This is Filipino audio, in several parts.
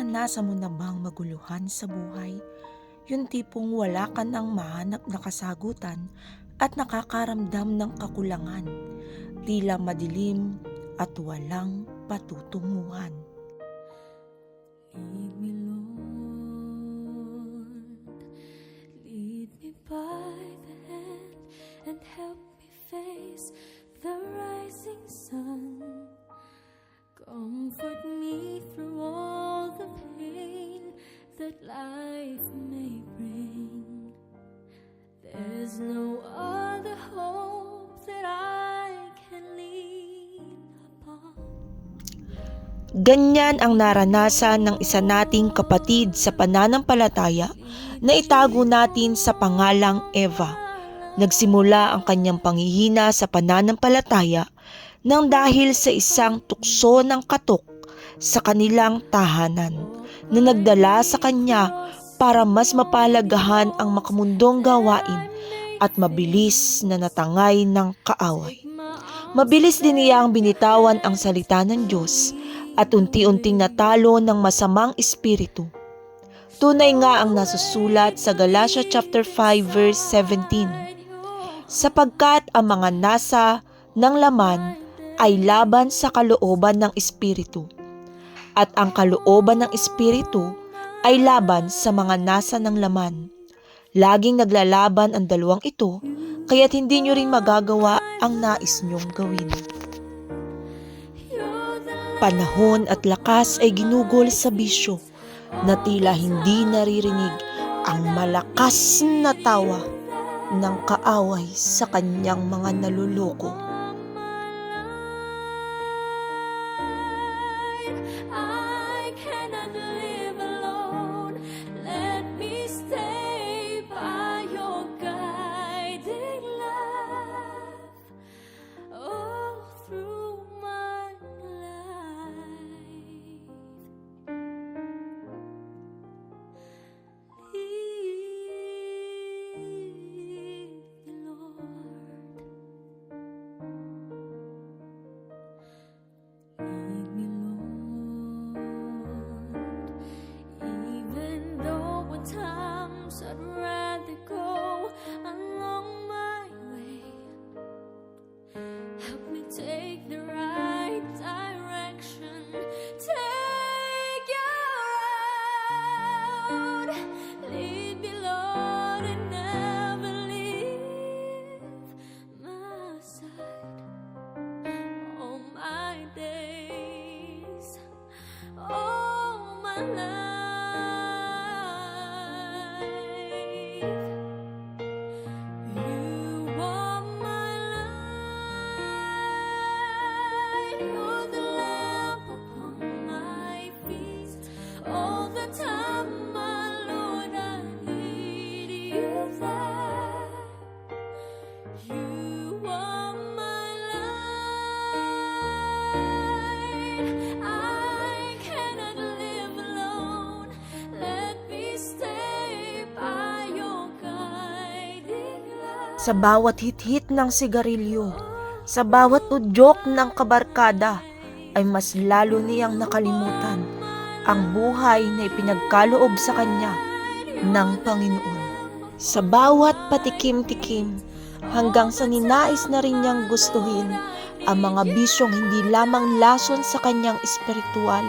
Naranasan mo na bang maguluhan sa buhay? Yung tipong wala ka nang mahanap na kasagutan at nakakaramdam ng kakulangan, tila madilim at walang patutunguhan. Lead me, Lord, lead me by the hand and help me face the rising sun. Comfort me through all the pain that life may bring. There's no other hope that I can lean upon. Ganyan ang naranasan ng isa nating kapatid sa pananampalataya na itago natin sa pangalang Eva. Nagsimula ang kanyang panghihina sa pananampalataya nang dahil sa isang tukso ng katok sa kanilang tahanan na nagdala sa kanya para mas mapalagahan ang makamundong gawain at mabilis na natangay ng kaaway. Mabilis din niyang binitawan ang salita ng Diyos at unti-unting natalo ng masamang espiritu. Tunay nga ang nasusulat sa Galatia chapter 5 verse 17. Sapagkat ang mga nasa ng laman ay laban sa kalooban ng espiritu, at ang kalooban ng espiritu ay laban sa mga nasa ng laman. Laging naglalaban ang dalawang ito, kaya't hindi nyo rin magagawa ang nais nyong gawin. Panahon at lakas ay ginugol sa bisyo, na tila hindi naririnig ang malakas na tawa ng kaaway sa kanyang mga naluloko. I cannot live alone. Let me stay by your guiding love all through my life. Lead me, Lord. Lead me, Lord, even though at times I'd rather go along my way. Help me take the right direction. Take your road. Lead me, Lord, and never leave my side. All my days, all my life, you are my light. You're the lamp upon my feet. All the time, my Lord, I need you there. You are my light. I cannot live alone. Let me stay by your guiding light. Sa bawat hit-hit ng sigarilyo, sa bawat udyok ng kabarkada, ay mas lalo niyang nakalimutan ang buhay na ipinagkaloob sa kanya ng Panginoon. Sa bawat patikim-tikim, hanggang sa ninais na rin niyang gustuhin ang mga bisyong hindi lamang lason sa kanyang espiritual,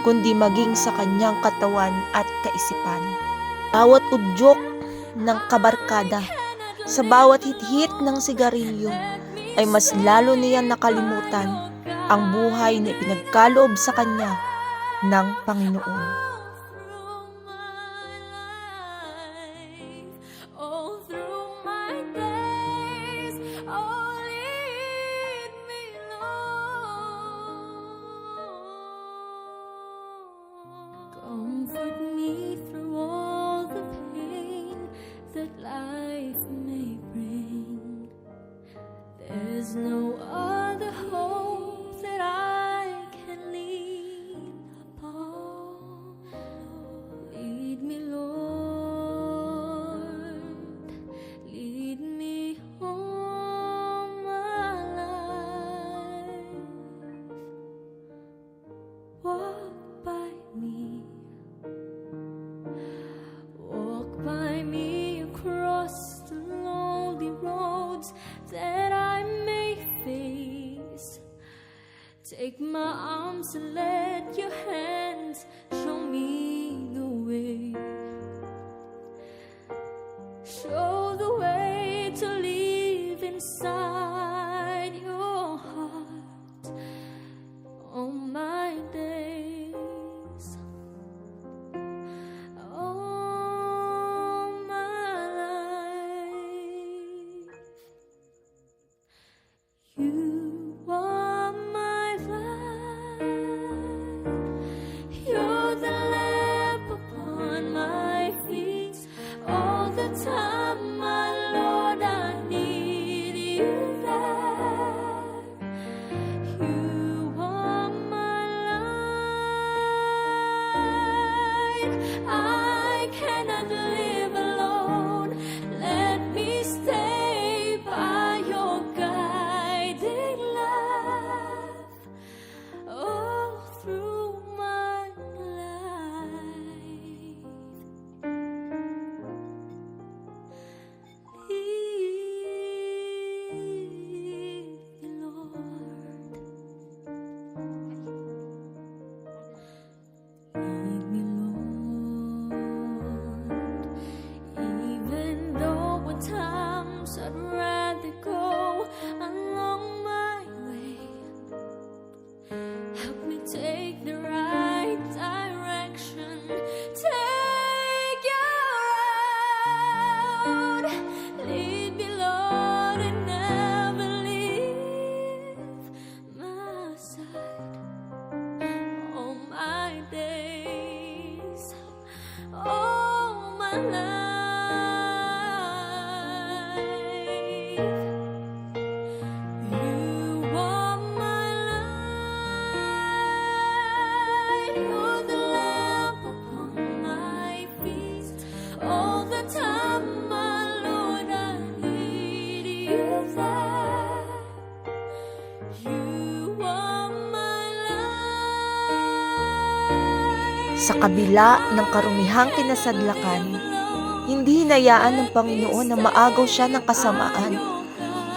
kundi maging sa kanyang katawan at kaisipan. Bawat udyok ng kabarkada, sa bawat hit-hit ng sigarilyo, ay mas lalo niyang nakalimutan ang buhay na ipinagkaloob sa kanya ng Panginoon. All through my days, oh, lead me, Lord. Comfort me through all the pain that life may bring. There's no other hope that I can lean upon. You are my light. You're the lamp upon my feet. All the time, my Lord, I need you there. You are my light. Sa kabila ng karumihang kinasadlakan, hindi hinayaan ng Panginoon na maagaw siya ng kasamaan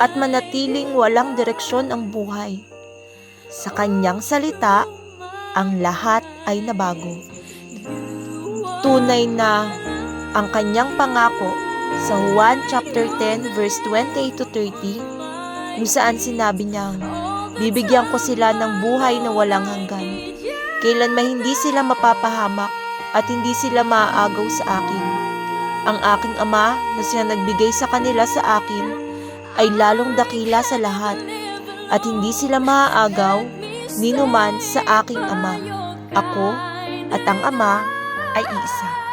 at manatiling walang direksyon ang buhay. Sa kanyang salita, ang lahat ay nabago. Tunay na ang kanyang pangako sa Juan chapter 10 verse 28 to 30, kung saan sinabi niyang, bibigyan ko sila ng buhay na walang hanggan. Kailanman hindi sila mapapahamak at hindi sila maaagaw sa akin. Ang aking Ama na siya nagbigay sa kanila sa akin ay lalong dakila sa lahat at hindi sila maaagaw ni numan sa aking Ama. Ako at ang Ama ay isa.